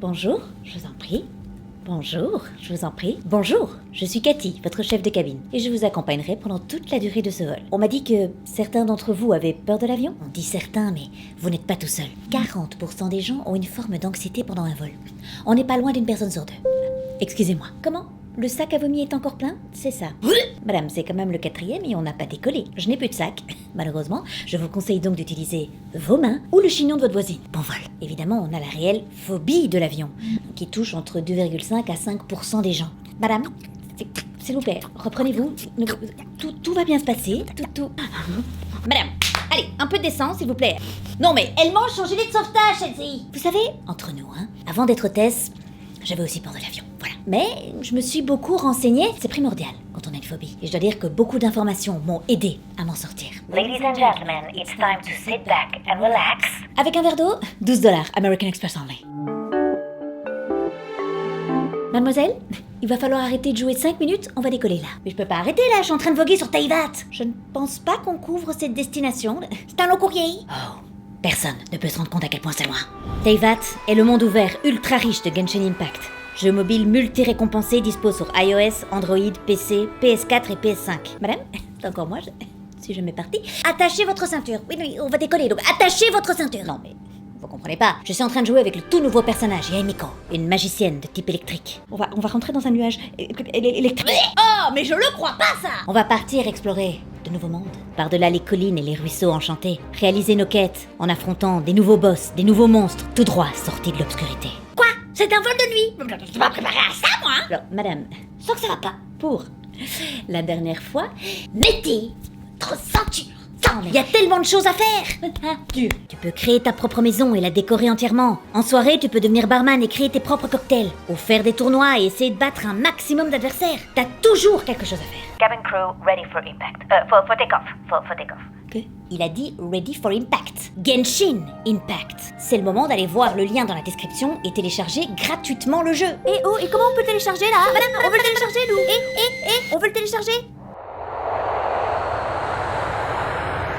Bonjour, je vous en prie. Bonjour, je vous en prie. Bonjour, je suis Cathy, votre chef de cabine, et je vous accompagnerai pendant toute la durée de ce vol. On m'a dit que certains d'entre vous avaient peur de l'avion. On dit certains, mais vous n'êtes pas tout seul. 40% des gens ont une forme d'anxiété pendant un vol. On n'est pas loin d'une personne sur deux. Excusez-moi, comment ? Le sac à vomi est encore plein ? C'est ça. Madame, c'est quand même le 4e et on n'a pas décollé. Je n'ai plus de sac. Malheureusement, je vous conseille donc d'utiliser vos mains ou le chignon de votre voisine. Bon vol. Évidemment, on a la réelle phobie de l'avion, qui touche entre 2,5 à 5% des gens. Madame, s'il vous plaît, reprenez-vous. Tout va bien se passer. Tout. Madame, allez, un peu de décence, s'il vous plaît. Non mais, elle mange son gilet de sauvetage, celle-ci. Vous savez, entre nous, avant d'être hôtesse, j'avais aussi peur de l'avion, voilà. Mais je me suis beaucoup renseignée, c'est primordial quand on a une phobie. Et je dois dire que beaucoup d'informations m'ont aidé à m'en sortir. Ladies and gentlemen, it's time to sit back and relax. Avec un verre d'eau, $12, American Express only. Mademoiselle, il va falloir arrêter de jouer 5 minutes, on va décoller là. Mais je peux pas arrêter là, je suis en train de voguer sur Taivat. Je ne pense pas qu'on couvre cette destination. C'est un long courrier. Oh. Personne ne peut se rendre compte à quel point c'est loin. Taivat est le monde ouvert ultra riche de Genshin Impact. Jeu mobile multi-récompensé dispo sur iOS, Android, PC, PS4 et PS5. Madame, c'est encore moi, si je m'éparpille. Attachez votre ceinture. Oui, on va décoller, donc attachez votre ceinture. Non mais, vous comprenez pas. Je suis en train de jouer avec le tout nouveau personnage, Yaemiko, une magicienne de type électrique. On va rentrer dans un nuage électrique. Oh, mais je le crois pas ça. On va partir explorer de nouveaux mondes, par-delà les collines et les ruisseaux enchantés, réaliser nos quêtes en affrontant des nouveaux boss, des nouveaux monstres, tout droit sortis de l'obscurité. Quoi ? C'est un vol de nuit ? Je suis pas préparée à ça, moi. Alors, madame, je sens que ça va pas. Pour la dernière fois, mettez votre ceinture. Il y a tellement de choses à faire. Tu peux créer ta propre maison et la décorer entièrement. En soirée, tu peux devenir barman et créer tes propres cocktails. Ou faire des tournois et essayer de battre un maximum d'adversaires. T'as toujours quelque chose à faire. Cabin crew ready for impact. For takeoff. For takeoff. Que ? Il a dit ready for impact. Genshin Impact. C'est le moment d'aller voir le lien dans la description et télécharger gratuitement le jeu. Et comment on peut télécharger là ? Madame, on veut le télécharger nous. On veut le télécharger.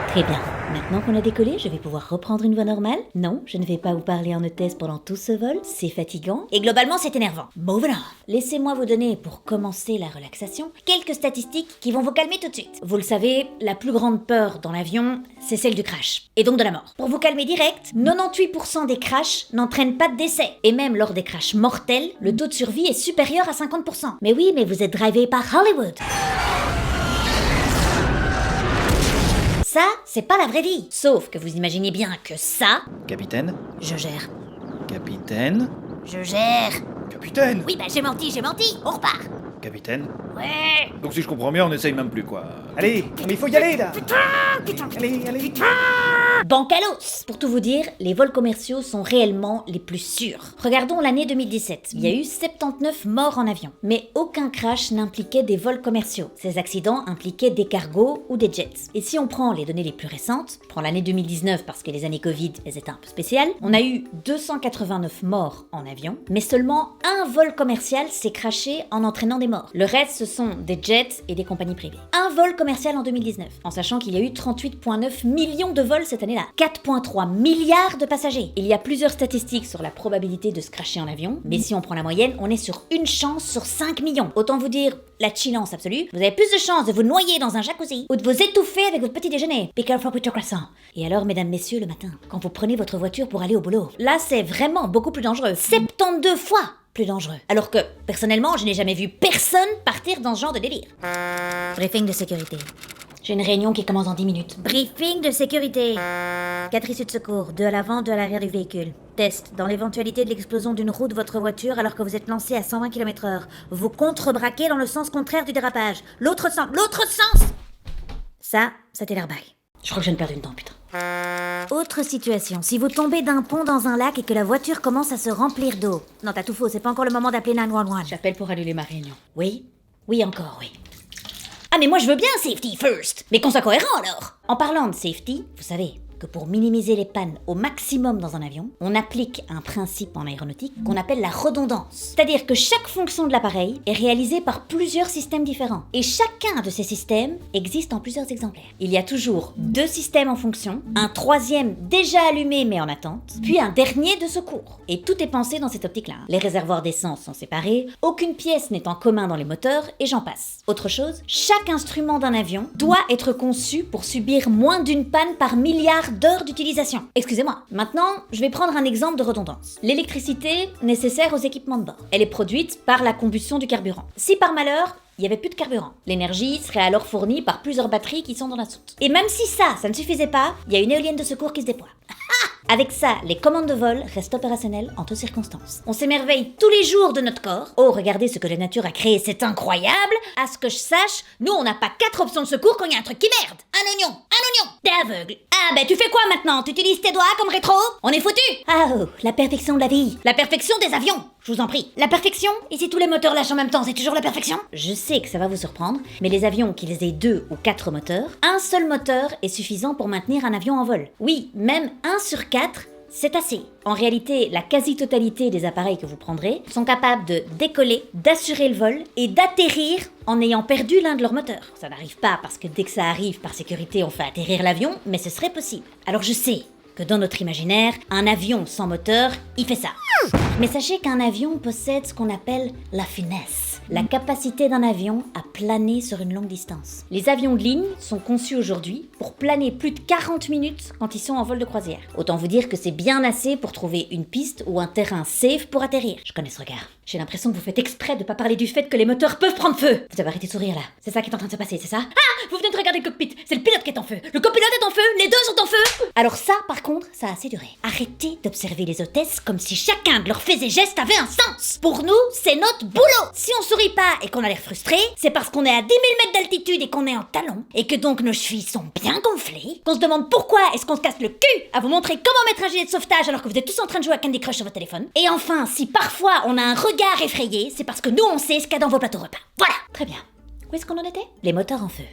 Très bien. Maintenant qu'on a décollé, je vais pouvoir reprendre une voix normale. Non, je ne vais pas vous parler en hôtesse pendant tout ce vol, c'est fatigant. Et globalement, c'est énervant. Moving on. Laissez-moi vous donner, pour commencer la relaxation, quelques statistiques qui vont vous calmer tout de suite. Vous le savez, la plus grande peur dans l'avion, c'est celle du crash. Et donc de la mort. Pour vous calmer direct, 98% des crashs n'entraînent pas de décès. Et même lors des crashs mortels, le taux de survie est supérieur à 50%. Mais oui, mais vous êtes drivé par Hollywood. Ça, c'est pas la vraie vie. Sauf que vous imaginez bien que ça... Capitaine ? Je gère. Capitaine ? Je gère. Capitaine ? Oui, bah j'ai menti. On repart. Capitaine ? Ouais. Donc si je comprends bien, on essaye même plus quoi. Allez, mais il faut y aller là. Putain. Allez. Bancalos. Pour tout vous dire, les vols commerciaux sont réellement les plus sûrs. Regardons l'année 2017. Il y a eu 79 morts en avion. Mais aucun crash n'impliquait des vols commerciaux. Ces accidents impliquaient des cargos ou des jets. Et si on prend les données les plus récentes, on prend l'année 2019 parce que les années Covid, elles étaient un peu spéciales, on a eu 289 morts en avion, mais seulement un vol commercial s'est crashé en entraînant des morts. Le reste, ce sont des jets et des compagnies privées. Un vol commercial en 2019, en sachant qu'il y a eu 38,9 millions de vols cette année-là. 4,3 milliards de passagers. Il y a plusieurs statistiques sur la probabilité de se crasher en avion, mais si on prend la moyenne, on est sur une chance sur 5 millions. Autant vous dire, la chillance absolue, vous avez plus de chances de vous noyer dans un jacuzzi ou de vous étouffer avec votre petit déjeuner. Be careful with your croissant. Et alors, mesdames, messieurs, le matin, quand vous prenez votre voiture pour aller au boulot, là, c'est vraiment beaucoup plus dangereux. 72 fois plus dangereux. Alors que, personnellement, je n'ai jamais vu personne partir dans ce genre de délire. Briefing de sécurité. J'ai une réunion qui commence dans 10 minutes. Briefing de sécurité. 4 issues de secours, 2 à l'avant, 2 à l'arrière du véhicule. Test. Dans l'éventualité de l'explosion d'une roue de votre voiture alors que vous êtes lancé à 120 km/h, vous contrebraquez dans le sens contraire du dérapage. L'autre sens. Ça, c'était l'airbag. Je crois que je viens de perdre une dent, putain. Autre situation, si vous tombez d'un pont dans un lac et que la voiture commence à se remplir d'eau. Non, t'as tout faux, c'est pas encore le moment d'appeler 911. J'appelle pour annuler ma réunion. Oui, encore, oui. Ah mais moi je veux bien safety first, mais qu'on soit cohérent alors. En parlant de safety, vous savez, que pour minimiser les pannes au maximum dans un avion, on applique un principe en aéronautique qu'on appelle la redondance. C'est-à-dire que chaque fonction de l'appareil est réalisée par plusieurs systèmes différents. Et chacun de ces systèmes existe en plusieurs exemplaires. Il y a toujours 2 systèmes en fonction, un 3e déjà allumé mais en attente, puis un dernier de secours. Et tout est pensé dans cette optique-là. Les réservoirs d'essence sont séparés, aucune pièce n'est en commun dans les moteurs, et j'en passe. Autre chose, chaque instrument d'un avion doit être conçu pour subir moins d'une panne par milliard d'heures d'utilisation. Excusez-moi. Maintenant, je vais prendre un exemple de redondance. L'électricité nécessaire aux équipements de bord. Elle est produite par la combustion du carburant. Si par malheur, il n'y avait plus de carburant, l'énergie serait alors fournie par plusieurs batteries qui sont dans la soute. Et même si ça ne suffisait pas, il y a une éolienne de secours qui se déploie. Avec ça, les commandes de vol restent opérationnelles en toutes circonstances. On s'émerveille tous les jours de notre corps. Oh, regardez ce que la nature a créé, c'est incroyable. À ce que je sache, nous on n'a pas 4 options de secours quand il y a un truc qui merde. Un oignon. T'es aveugle. Ah ben tu fais quoi maintenant? Tu utilises tes doigts comme rétro? On est foutu. Ah oh, la perfection de la vie. La perfection des avions. Je vous en prie. La perfection? Et si tous les moteurs lâchent en même temps, c'est toujours la perfection? Je sais que ça va vous surprendre, mais les avions, qu'ils aient 2 ou 4 moteurs, un seul moteur est suffisant pour maintenir un avion en vol. Oui, même 1 sur 4, c'est assez. En réalité, la quasi-totalité des appareils que vous prendrez sont capables de décoller, d'assurer le vol et d'atterrir en ayant perdu l'un de leurs moteurs. Ça n'arrive pas parce que dès que ça arrive, par sécurité, on fait atterrir l'avion, mais ce serait possible. Alors je sais que dans notre imaginaire, un avion sans moteur, il fait ça. Mais sachez qu'un avion possède ce qu'on appelle la finesse, la capacité d'un avion à planer sur une longue distance. Les avions de ligne sont conçus aujourd'hui pour planer plus de 40 minutes quand ils sont en vol de croisière. Autant vous dire que c'est bien assez pour trouver une piste ou un terrain safe pour atterrir. Je connais ce regard. J'ai l'impression que vous faites exprès de pas parler du fait que les moteurs peuvent prendre feu. Vous avez arrêté de sourire là. C'est ça qui est en train de se passer, c'est ça? Ah! Vous venez de regarder le cockpit. C'est le pilote qui est en feu. Le copilote est en feu. Les deux sont en feu. Alors ça, par contre, ça a assez duré. Arrêtez d'observer les hôtesses comme si chacun de leurs faits et gestes avait un sens. Pour nous, c'est notre boulot. Si on sourit pas et qu'on a l'air frustré, c'est parce qu'on est à 10 000 mètres d'altitude et qu'on est en talons, et que donc nos chevilles sont bien gonflées, qu'on se demande pourquoi est-ce qu'on se casse le cul à vous montrer comment mettre un gilet de sauvetage alors que vous êtes tous en train de jouer à Candy Crush sur votre téléphone. Et enfin, si parfois on a un regard effrayé, c'est parce que nous on sait ce qu'il y a dans vos plateaux repas. Voilà. Très bien. Où est-ce qu'on en était? Les moteurs en feu.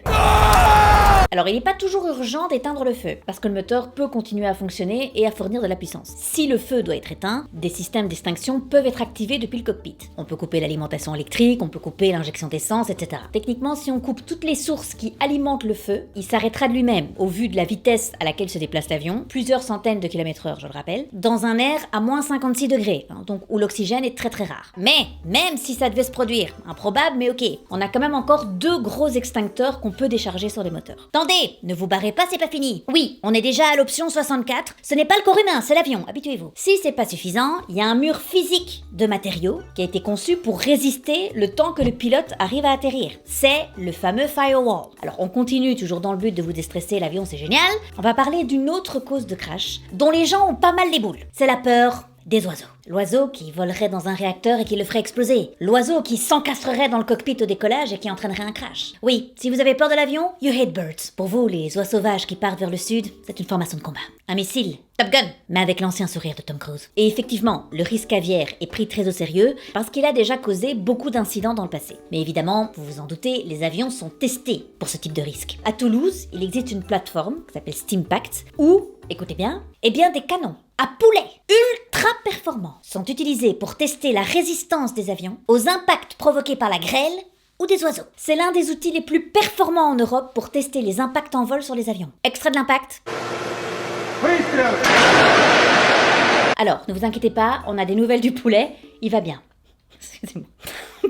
Alors il n'est pas toujours urgent d'éteindre le feu, parce que le moteur peut continuer à fonctionner et à fournir de la puissance. Si le feu doit être éteint, des systèmes d'extinction peuvent être activés depuis le cockpit. On peut couper l'alimentation électrique, on peut couper l'injection d'essence, etc. Techniquement, si on coupe toutes les sources qui alimentent le feu, il s'arrêtera de lui-même, au vu de la vitesse à laquelle se déplace l'avion, plusieurs centaines de kilomètres/heure, je le rappelle, dans un air à moins 56 degrés, donc où l'oxygène est très très rare. Mais, même si ça devait se produire, improbable mais ok, on a quand même encore 2 gros extincteurs qu'on peut décharger sur les moteurs. Attendez, ne vous barrez pas, c'est pas fini. Oui, on est déjà à l'option 64, ce n'est pas le corps humain, c'est l'avion, habituez-vous. Si c'est pas suffisant, il y a un mur physique de matériaux qui a été conçu pour résister le temps que le pilote arrive à atterrir. C'est le fameux firewall. Alors on continue toujours dans le but de vous déstresser, l'avion c'est génial. On va parler d'une autre cause de crash, dont les gens ont pas mal les boules. C'est la peur des oiseaux. L'oiseau qui volerait dans un réacteur et qui le ferait exploser. L'oiseau qui s'encastrerait dans le cockpit au décollage et qui entraînerait un crash. Oui, si vous avez peur de l'avion, you hate birds. Pour vous, les oies sauvages qui partent vers le sud, c'est une formation de combat. Un missile, Top Gun, mais avec l'ancien sourire de Tom Cruise. Et effectivement, le risque aviaire est pris très au sérieux parce qu'il a déjà causé beaucoup d'incidents dans le passé. Mais évidemment, vous vous en doutez, les avions sont testés pour ce type de risque. À Toulouse, il existe une plateforme qui s'appelle Steampact où, écoutez bien, des canons à poulet ultra performants sont utilisés pour tester la résistance des avions aux impacts provoqués par la grêle ou des oiseaux. C'est l'un des outils les plus performants en Europe pour tester les impacts en vol sur les avions. Extrait de l'impact. Alors, ne vous inquiétez pas, on a des nouvelles du poulet, il va bien. Excusez-moi.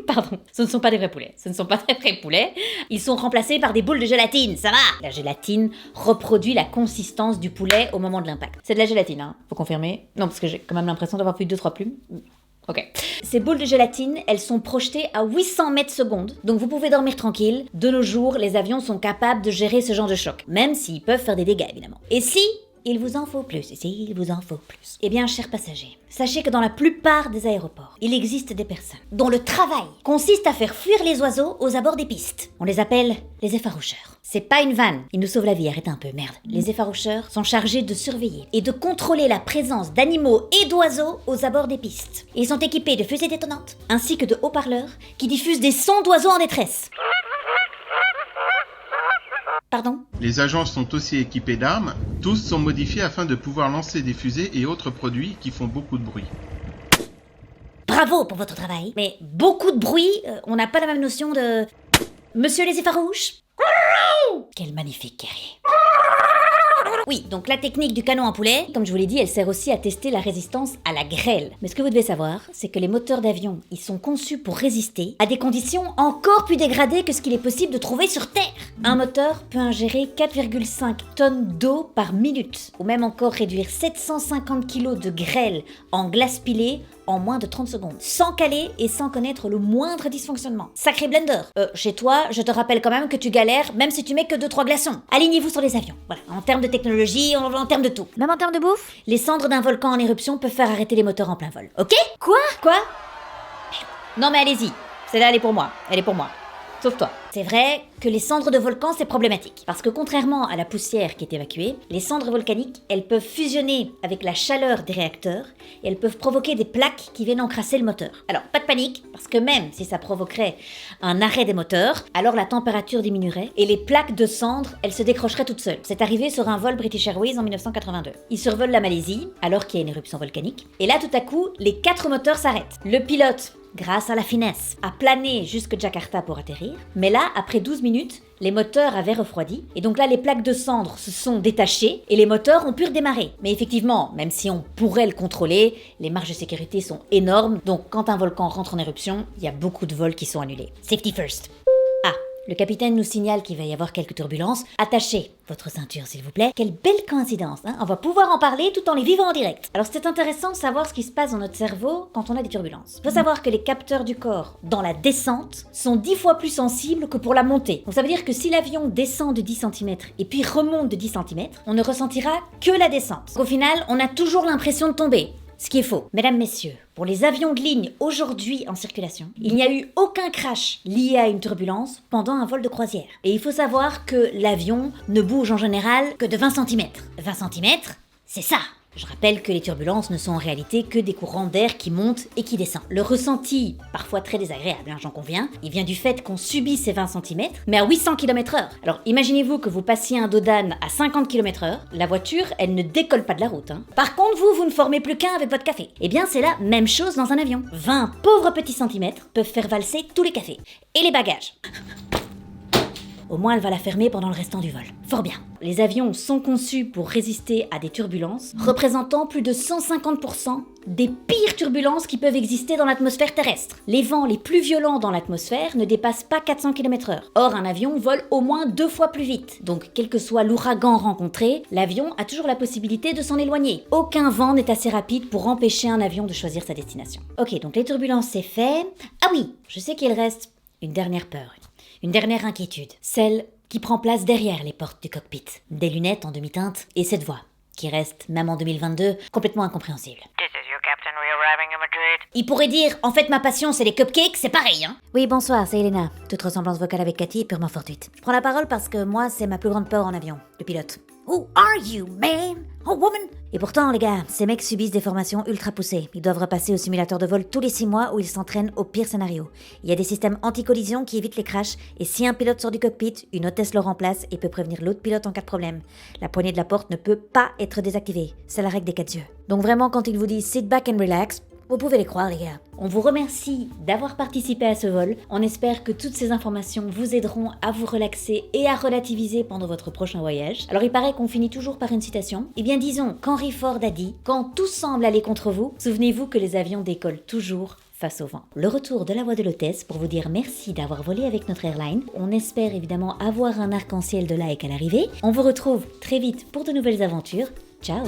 Pardon, ce ne sont pas des vrais poulets. Ce ne sont pas des vrais poulets. Ils sont remplacés par des boules de gélatine, ça va. La gélatine reproduit la consistance du poulet au moment de l'impact. C'est de la gélatine, hein. Faut confirmer. Non, parce que j'ai quand même l'impression d'avoir plus de 2-3 plumes. Ok. Ces boules de gélatine, elles sont projetées à 800 mètres secondes, donc vous pouvez dormir tranquille. De nos jours, les avions sont capables de gérer ce genre de choc, même s'ils peuvent faire des dégâts, évidemment. Et si il vous en faut plus, il vous en faut plus. Eh bien, chers passagers, sachez que dans la plupart des aéroports, il existe des personnes dont le travail consiste à faire fuir les oiseaux aux abords des pistes. On les appelle les effaroucheurs. C'est pas une vanne, ils nous sauvent la vie, arrêtez un peu, merde. Les effaroucheurs sont chargés de surveiller et de contrôler la présence d'animaux et d'oiseaux aux abords des pistes. Et ils sont équipés de fusées détonantes, ainsi que de haut-parleurs qui diffusent des sons d'oiseaux en détresse. Pardon ? Les agents sont aussi équipés d'armes. Tous sont modifiés afin de pouvoir lancer des fusées et autres produits qui font beaucoup de bruit. Bravo pour votre travail. Mais beaucoup de bruit, on n'a pas la même notion de... Monsieur les effarouches ? Quel magnifique guerrier. Oui, donc la technique du canon à poulet, comme je vous l'ai dit, elle sert aussi à tester la résistance à la grêle. Mais ce que vous devez savoir, c'est que les moteurs d'avion, ils sont conçus pour résister à des conditions encore plus dégradées que ce qu'il est possible de trouver sur Terre. Un moteur peut ingérer 4,5 tonnes d'eau par minute, ou même encore réduire 750 kg de grêle en glace pilée en moins de 30 secondes, sans caler et sans connaître le moindre dysfonctionnement. Sacré blender. Chez toi, je te rappelle quand même que tu galères, même si tu mets que 2-3 glaçons. Alignez-vous sur les avions. Voilà, en termes de technologie, en termes de tout. Même en termes de bouffe. Les cendres d'un volcan en éruption peuvent faire arrêter les moteurs en plein vol. Ok ? Quoi ? Non mais allez-y. Celle-là, elle est pour moi. Elle est pour moi. Sauf toi. C'est vrai que les cendres de volcan, c'est problématique. Parce que contrairement à la poussière qui est évacuée, les cendres volcaniques, elles peuvent fusionner avec la chaleur des réacteurs et elles peuvent provoquer des plaques qui viennent encrasser le moteur. Alors, pas de panique, parce que même si ça provoquerait un arrêt des moteurs, alors la température diminuerait et les plaques de cendres, elles se décrocheraient toutes seules. C'est arrivé sur un vol British Airways en 1982. Ils survolent la Malaisie, alors qu'il y a une éruption volcanique. Et là, tout à coup, les 4 moteurs s'arrêtent. Le pilote, grâce à la finesse, a plané jusque Jakarta pour atterrir. Mais là, après 12 minutes, les moteurs avaient refroidi. Et donc là, les plaques de cendres se sont détachées et les moteurs ont pu redémarrer. Mais effectivement, même si on pourrait le contrôler, les marges de sécurité sont énormes. Donc quand un volcan rentre en éruption, il y a beaucoup de vols qui sont annulés. Safety first. Le capitaine nous signale qu'il va y avoir quelques turbulences. Attachez votre ceinture, s'il vous plaît. Quelle belle coïncidence, hein ? On va pouvoir en parler tout en les vivant en direct. Alors c'est intéressant de savoir ce qui se passe dans notre cerveau quand on a des turbulences. Il faut savoir que les capteurs du corps, dans la descente, sont 10 fois plus sensibles que pour la montée. Donc ça veut dire que si l'avion descend de 10 cm et puis remonte de 10 cm, on ne ressentira que la descente. Au final, on a toujours l'impression de tomber. Ce qui est faux. Mesdames, messieurs, pour les avions de ligne aujourd'hui en circulation, il n'y a eu aucun crash lié à une turbulence pendant un vol de croisière. Et il faut savoir que l'avion ne bouge en général que de 20 cm. 20 cm, c'est ça. Je rappelle que les turbulences ne sont en réalité que des courants d'air qui montent et qui descendent. Le ressenti, parfois très désagréable, j'en conviens, il vient du fait qu'on subit ces 20 cm, mais à 800 km/h. Alors imaginez-vous que vous passiez un dos d'âne à 50 km/h, la voiture, elle ne décolle pas de la route. Par contre, vous ne formez plus qu'un avec votre café. Eh bien, c'est la même chose dans un avion. 20 pauvres petits centimètres peuvent faire valser tous les cafés. Et les bagages. Au moins, elle va la fermer pendant le restant du vol. Fort bien. Les avions sont conçus pour résister à des turbulences, représentant plus de 150% des pires turbulences qui peuvent exister dans l'atmosphère terrestre. Les vents les plus violents dans l'atmosphère ne dépassent pas 400 km/h. Or, un avion vole au moins 2 fois plus vite. Donc, quel que soit l'ouragan rencontré, l'avion a toujours la possibilité de s'en éloigner. Aucun vent n'est assez rapide pour empêcher un avion de choisir sa destination. Ok, donc les turbulences, c'est fait. Ah oui, je sais qu'il reste une dernière peur. Une dernière inquiétude, celle qui prend place derrière les portes du cockpit. Des lunettes en demi-teinte et cette voix, qui reste, même en 2022, complètement incompréhensible. This is your captain, we are arriving at Madrid. Il pourrait dire, en fait ma passion c'est les cupcakes, c'est pareil, hein. Oui, bonsoir, c'est Elena. Toute ressemblance vocale avec Cathy est purement fortuite. Je prends la parole parce que moi, c'est ma plus grande peur en avion, le pilote. Who are you, man? Oh, woman? Et pourtant, les gars, ces mecs subissent des formations ultra poussées. Ils doivent repasser au simulateur de vol tous les 6 mois où ils s'entraînent au pire scénario. Il y a des systèmes anti-collision qui évitent les crashs, et si un pilote sort du cockpit, une hôtesse le remplace et peut prévenir l'autre pilote en cas de problème. La poignée de la porte ne peut pas être désactivée. C'est la règle des 4 yeux. Donc vraiment, quand ils vous disent « sit back and relax », vous pouvez les croire, les gars. On vous remercie d'avoir participé à ce vol. On espère que toutes ces informations vous aideront à vous relaxer et à relativiser pendant votre prochain voyage. Alors il paraît qu'on finit toujours par une citation. Eh bien disons qu'Henry Ford a dit « Quand tout semble aller contre vous, souvenez-vous que les avions décollent toujours face au vent ». Le retour de la voix de l'hôtesse pour vous dire merci d'avoir volé avec notre airline. On espère évidemment avoir un arc-en-ciel de likes à l'arrivée. On vous retrouve très vite pour de nouvelles aventures. Ciao!